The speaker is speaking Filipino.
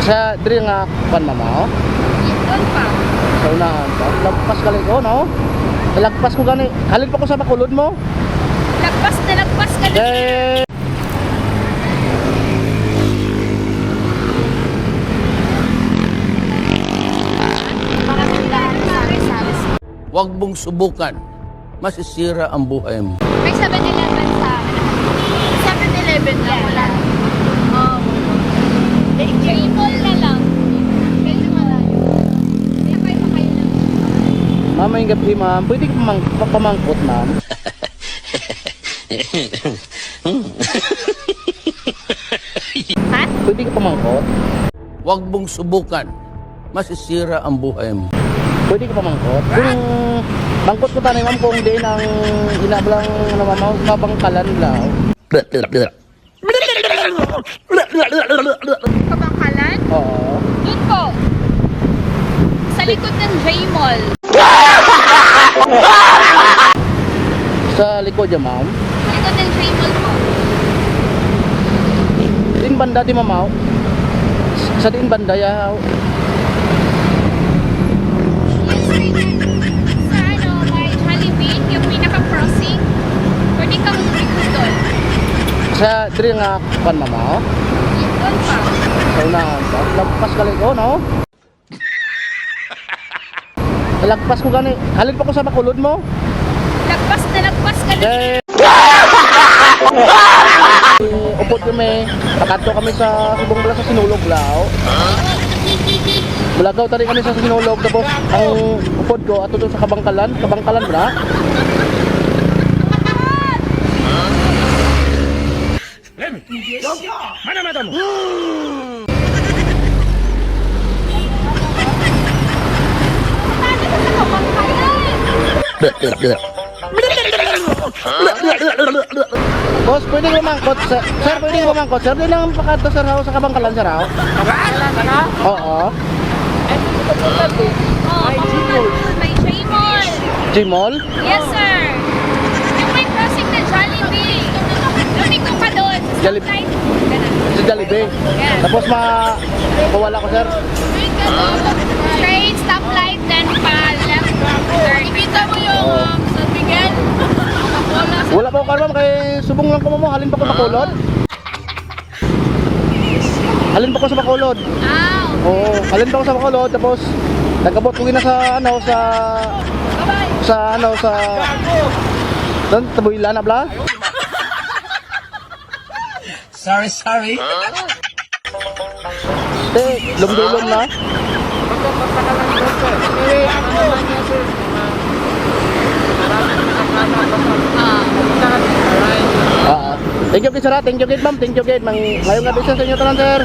Sa diri nga pan mama. Doon pa. Sa unahan pa. Lagpas ka ko no. Lagpas ko gani. Halin pa ko sa makulod mo. Lagpas ka na. Eh. Para tindahan sa Rizales. Huwag mong subukan. Masisira ang buhay mo. May 7-Eleven sa 7-Eleven na wala. Oh. Mall na lang. Medyo malayo. Sakay pa kayo lang. Mama yung gabi ma'am. Pwede ka pamangkot ma'am. Ha? Pwede ka pamangkot. Huwag mong subukan. Masisira ang buhay mo. Pwede ka pamangkot. Kung bangkot ko tanay ma'am kung di nang inablang namamaw kabangkalan lang. Kabangkalan? Oo. Doon po. Sa likod ng J-Mall. Sa likod niya ma'am. Sa likod ng J-Mall po. Din banda di mamaw. Sa din banda yaw. Yes, right there. Sa may Jollibee, yung pinaka-crossing. Pwede kang lumikod doon. Sa diri nga pan mamaw. Doon pa. Sa unahan pa. Lagpas ka ko no. Lagpas ko gani. Halin pa ko sa makulod mo. Lagpas ka na. Eh. Upod kami. Pakato kami sa subong bala sa Sinulog lao. Bulagaw tari kami sa Sinulog tapos ang upod ko ato doon sa Kabangkalan bala. Boss, pwede ka mangkot. Sir, pwede ka mangkot. Sir, di lang pakato sa raw sa Kabangkalan sa raw. Oo. May J-Mall. Gmall. Yes, sir. Yung may crossing na Jollibee. Lumiko ka doon. Sa Jollibee. stoplight. Ganun. Sa Jollibee. Yan. Tapos mawala ko sir. Straight, stoplight, then pa-left. Ibita mo yung San Miguel. Wala pa ko kalmam kay subong lang ko mo. Halin pa ko makulod. Halin pa ko sa makulod. Ah, Oo, halin pa ko sa makulod tapos nagabot ko na sa doon tabuilan na bla. Sorry. Lumdulong na. Thank you kid sir. Thank you kid ma'am. Thank you kid. Ngayong gabi sa inyo tanan sir.